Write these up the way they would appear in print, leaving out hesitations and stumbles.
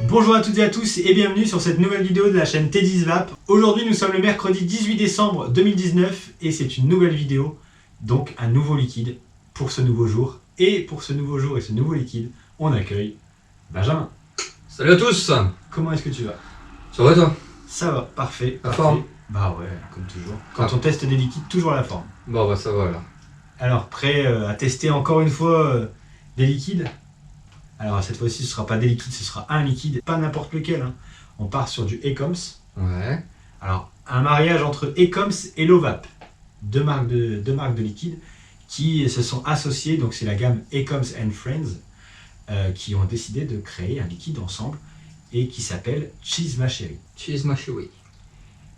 Bonjour à toutes et à tous et bienvenue sur cette nouvelle vidéo de la chaîne Teddy's Vape. Aujourd'hui nous sommes le mercredi 18 décembre 2019 et c'est une nouvelle vidéo, donc un nouveau liquide pour ce nouveau jour. Et pour ce nouveau jour et ce nouveau liquide, on accueille Benjamin. Salut à tous. Comment est-ce que tu vas? Ça va toi? Ça va, parfait. La parfait. forme? Bah ouais, comme toujours. Quand on teste des liquides, toujours la forme. Bon bah ça va là. Alors prêt à tester encore une fois des liquides? Alors cette fois-ci ce sera pas des liquides, ce sera un liquide, pas n'importe lequel. Hein. On part sur du Ecoms. Ouais. Alors un mariage entre Ecoms et Lovap, deux marques de liquides qui se sont associées, donc c'est la gamme Ecoms and Friends qui ont décidé de créer un liquide ensemble et qui s'appelle Cheese Ma Chérie. Cheese ma chérie.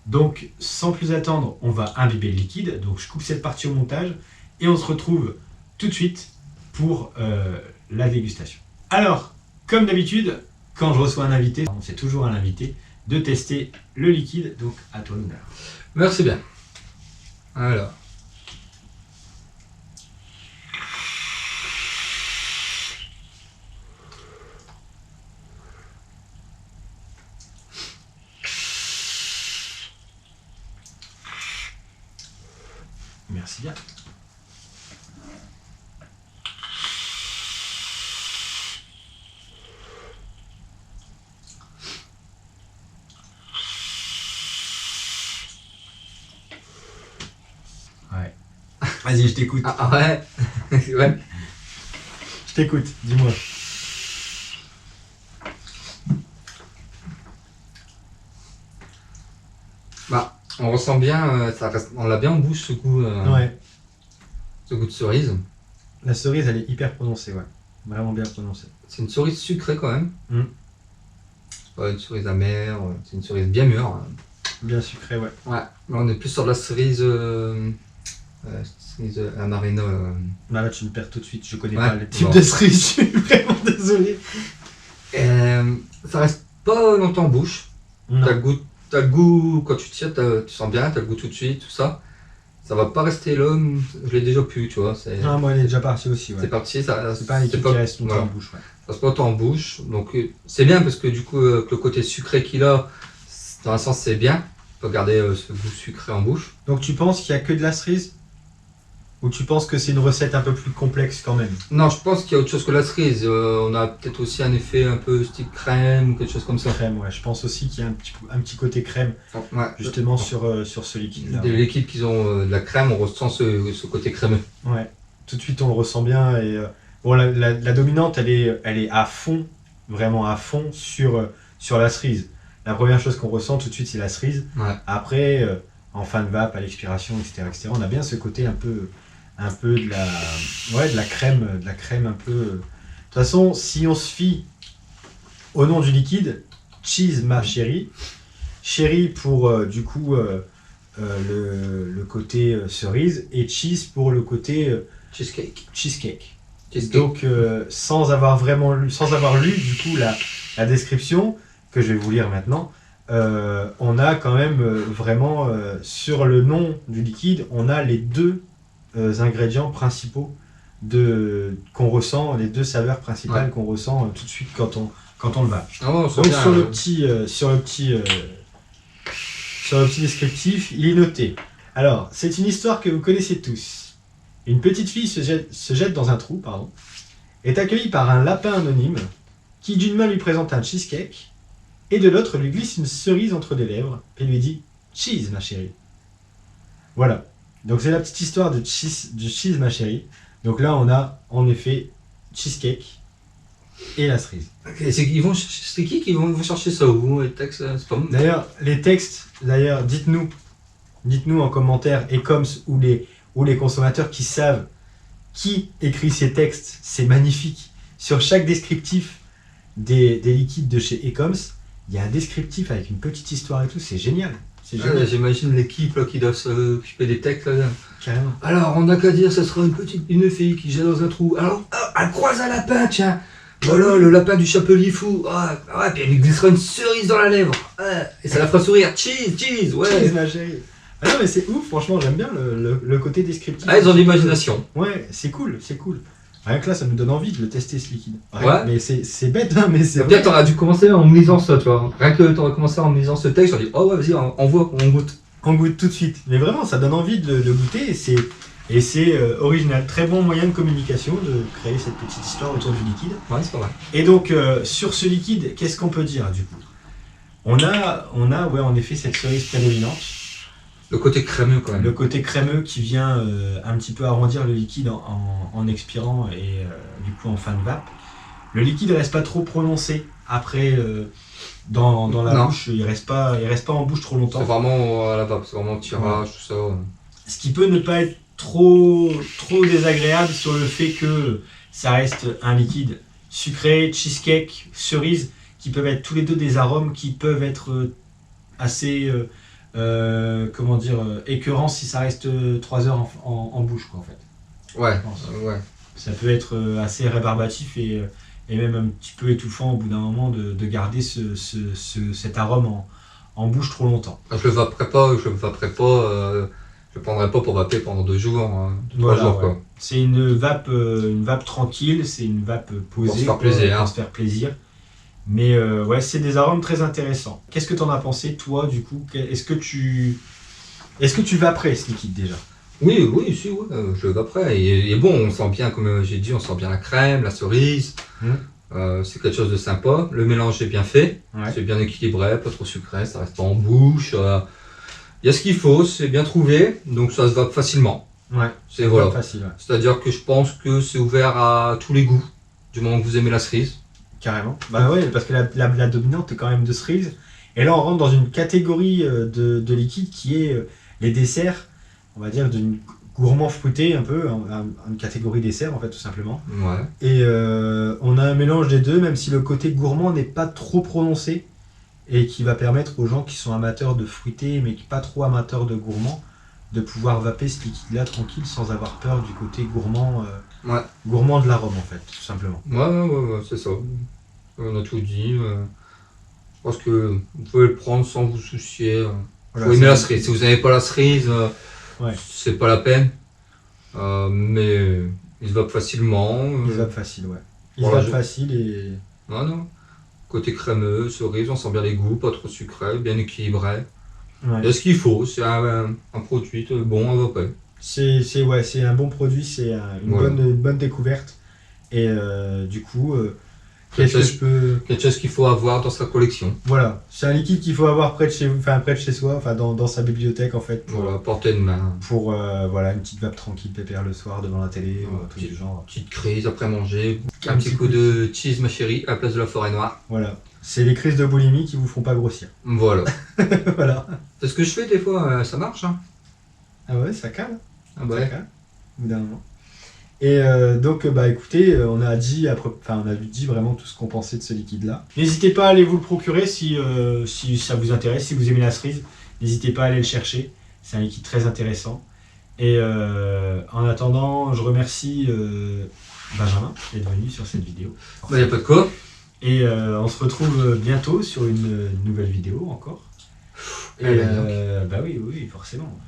Donc sans plus attendre, on va imbiber le liquide, donc je coupe cette partie au montage et on se retrouve tout de suite pour la dégustation. Alors, comme d'habitude, quand je reçois un invité, c'est toujours à l'invité de tester le liquide, donc à toi l'honneur. Merci bien. Alors. Merci bien. Ouais. Vas-y, je t'écoute. Ah ouais. Ouais. Je t'écoute, dis-moi. Bah, on ressent bien, on l'a bien en bouche ce goût, Ouais. ce goût de cerise. La cerise, elle est hyper prononcée, ouais. Vraiment bien prononcée. C'est une cerise sucrée quand même. Mm. C'est pas une cerise amère, c'est une cerise bien mûre. Bien sucrée, ouais. Ouais. Là on est plus sur de la cerise, cerise amarena. Bah là, tu me perds tout de suite, je connais Ouais, pas les types bon. de cerise, je suis vraiment désolé. Ça reste pas longtemps en bouche. Non. T'as le goût quand tu tires, tu sens bien, t'as le goût tout de suite, tout ça. Ça va pas rester là, je l'ai déjà pu, tu vois. Ah, moi, elle est déjà partie aussi, ouais. C'est parti, ça. C'est pas un liquide qui reste longtemps voilà. en bouche, ouais. Ça se porte en bouche, donc c'est bien parce que du coup, avec le côté sucré qu'il a, dans un sens c'est bien. On peut garder ce goût sucré en bouche. Donc tu penses qu'il y a que de la cerise? Ou tu penses que c'est une recette un peu plus complexe quand même? Non, je pense qu'il y a autre chose que la cerise. On a peut-être aussi un effet un peu style crème ou quelque chose comme ça. Crème, ouais. Je pense aussi qu'il y a un petit côté crème, Ouais. justement sur ce liquide-là. Des liquides qui ont de la crème, on ressent ce côté crémeux. Ouais. Tout de suite, on le ressent bien. Et bon, la dominante, elle est à fond, vraiment à fond sur la cerise. La première chose qu'on ressent tout de suite, c'est la cerise. Ouais. Après, en fin de vape, à l'expiration, etc., on a bien ce côté un peu de la crème un peu. De toute façon, si on se fie au nom du liquide, Cheese Ma Chérie, chérie pour du coup le côté cerise et cheese pour le côté Cheesecake. cheesecake. Cheesecake. Donc sans avoir lu du coup la description que je vais vous lire maintenant, on a quand même vraiment sur le nom du liquide, on a les deux ingrédients principaux qu'on ressent, les deux saveurs principales Ouais. qu'on ressent tout de suite quand on le va. Ah ouais, Donc sur le petit descriptif, il est noté. Alors, c'est une histoire que vous connaissez tous. Une petite fille se jette dans un trou, est accueillie par un lapin anonyme qui d'une main lui présente un cheesecake et de l'autre lui glisse une cerise entre les lèvres et lui dit « Cheese, ma chérie ». Voilà. Donc c'est la petite histoire de cheese, ma chérie. Donc là, on a en effet cheesecake et la cerise. C'est qui qui vont chercher ça où les textes, c'est pas bon. D'ailleurs, les textes, dites-nous en commentaire, Ecoms ou les consommateurs qui savent qui écrit ces textes, c'est magnifique. Sur chaque descriptif des liquides de chez Ecoms, il y a un descriptif avec une petite histoire et tout, c'est génial. C'est génial. J'imagine l'équipe là, qui doit s'occuper des textes. Là. Carrément. Alors, on n'a qu'à dire, ce sera une fille qui jette dans un trou. Alors, elle croise un lapin, tiens. Voilà, le lapin du chapelier fou. Ah, ouais, puis elle lui glissera une cerise dans la lèvre. Ah, et ça la fera sourire. Cheese, ouais. Cheese, ma chérie. Ah non, mais c'est ouf, franchement, j'aime bien le côté descriptif. Ah, ils ont de l'imagination. Ouais, c'est cool, c'est cool. Rien que là, ça nous donne envie de le tester ce liquide. Ouais. Mais c'est bête, hein, mais c'est Peut-être t'aurais dû commencer en me lisant ça, tu vois. Rien que t'aurais commencé en me lisant ce texte, j'aurais dit, oh ouais, vas-y, on voit, on goûte. On goûte tout de suite. Mais vraiment, ça donne envie de le goûter et c'est original. Très bon moyen de communication de créer cette petite histoire autour du liquide. Ouais, c'est pas mal. Et donc, sur ce liquide, qu'est-ce qu'on peut dire du coup on a ouais, en effet cette cerise prédominante. Le côté crémeux quand même. Le côté crémeux qui vient un petit peu arrondir le liquide en expirant et du coup en fin de vape. Le liquide reste pas trop prononcé après dans la bouche, il reste pas en bouche trop longtemps. C'est vraiment à la vape, c'est vraiment le tirage, tout ça. Ce qui peut ne pas être trop désagréable sur le fait que ça reste un liquide sucré, cheesecake, cerise, qui peuvent être tous les deux des arômes qui peuvent être assez écœurants si ça reste 3 heures en bouche quoi, en fait. Ouais, Je pense. ouais. Ça peut être assez rébarbatif et même un petit peu étouffant au bout d'un moment de garder cet arôme en bouche trop longtemps. Je le vaperai pas, je le prendrai pas pour vaper pendant 2 jours, 3 Voilà, jours ouais. quoi. C'est une vape tranquille, c'est une vape posée Pour se faire plaisir. pour se faire plaisir. Mais ouais, c'est des arômes très intéressants. Qu'est-ce que t'en as pensé toi du coup? Est-ce que tu vaperais ce liquide déjà? Oui, si, ouais, je le vaperai. Et bon, on sent bien, comme j'ai dit, on sent bien la crème, la cerise. C'est quelque chose de sympa. Le mélange est bien fait, Ouais. c'est bien équilibré, pas trop sucré, ça reste pas en bouche. Il y a ce qu'il faut, c'est bien trouvé, donc ça se vape facilement. Ouais. C'est voilà. Facile, ouais. C'est-à-dire que je pense que c'est ouvert à tous les goûts, du moment que vous aimez la cerise. Carrément. Bah ouais, parce que la dominante est quand même de cerise. Et là, on rentre dans une catégorie de liquide qui est les desserts, on va dire, d'une gourmand fruité un peu, une catégorie dessert en fait, tout simplement. Ouais. Et on a un mélange des deux, même si le côté gourmand n'est pas trop prononcé et qui va permettre aux gens qui sont amateurs de fruité mais qui pas trop amateurs de gourmand de pouvoir vaper ce liquide-là tranquille sans avoir peur du côté gourmand, Ouais. gourmand de l'arôme en fait, tout simplement. Ouais, c'est ça. On a tout dit. Je pense que vous pouvez le prendre sans vous soucier. Voilà, Faut aimer c'est- la cerise. Si vous n'aimez pas la cerise, Ouais. c'est pas la peine. Mais il se vape facilement. Il se vape facile, ouais. Il Voilà, se vape facile et... Non. Côté crémeux, cerise, on sent bien les goûts, pas trop sucré, bien équilibré. Ouais. Il y a ce qu'il faut, c'est un produit bon à vaper. C'est un bon produit, c'est une Voilà. bonne découverte. Et du coup, qu'est-ce que je peux... Quelque chose qu'il faut avoir dans sa collection. Voilà, c'est un liquide qu'il faut avoir près de chez soi, enfin dans sa bibliothèque en fait, Voilà, portée de main. pour voilà, une petite vape tranquille, pépère le soir devant la télé, ou un truc du genre. Petite crise après manger, Un un petit petit coup coup de cheese ma chérie à la place de la forêt noire. Voilà, c'est les crises de boulimie qui vous font pas grossir. Voilà. Voilà. C'est ce que je fais des fois, ça marche. Hein. Ah ouais, ça cale, Ah ça ouais. cale, au bout d'un moment. Et donc, bah écoutez, on a dit vraiment tout ce qu'on pensait de ce liquide-là. N'hésitez pas à aller vous le procurer si ça vous intéresse, si vous aimez la cerise. N'hésitez pas à aller le chercher. C'est un liquide très intéressant. Et en attendant, je remercie Benjamin d'être venu sur cette vidéo. Bah, y a pas de quoi. Et on se retrouve bientôt sur une nouvelle vidéo encore. Et bah oui, forcément.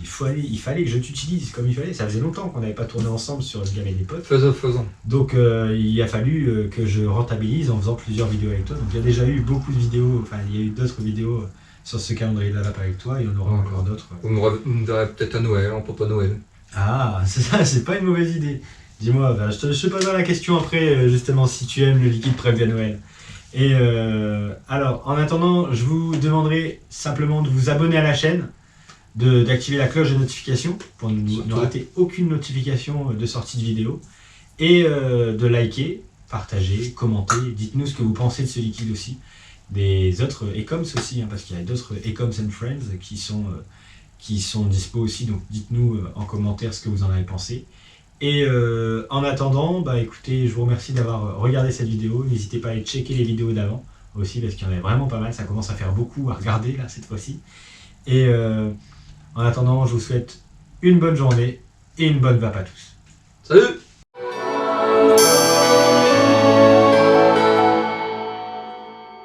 Il fallait que je t'utilise comme il fallait. Ça faisait longtemps qu'on n'avait pas tourné ensemble sur le gamme et des potes. Faisons. Donc il a fallu que je rentabilise en faisant plusieurs vidéos avec toi. Donc il y a déjà eu beaucoup de vidéos, enfin il y a eu d'autres vidéos sur ce calendrier de la vape avec toi et il y en aura Ouais. encore d'autres. Vous me verrez peut-être à Noël, en Papa Noël. Ah, c'est ça, c'est pas une mauvaise idée. Dis-moi, bah, je te poserai la question après, justement, si tu aimes le liquide prévu à Noël. Et alors, en attendant, je vous demanderai simplement de vous abonner à la chaîne, d'activer la cloche de notification pour ne rater aucune notification de sortie de vidéo, et de liker, partager, commenter, dites-nous ce que vous pensez de ce liquide aussi, des autres Ecoms aussi, hein, parce qu'il y a d'autres Ecoms and Friends qui sont dispo aussi, donc dites-nous en commentaire ce que vous en avez pensé. Et en attendant, bah écoutez, je vous remercie d'avoir regardé cette vidéo. N'hésitez pas à aller checker les vidéos d'avant aussi, parce qu'il y en avait vraiment pas mal. Ça commence à faire beaucoup à regarder là cette fois-ci. Et en attendant, je vous souhaite une bonne journée et une bonne vape à tous. Salut!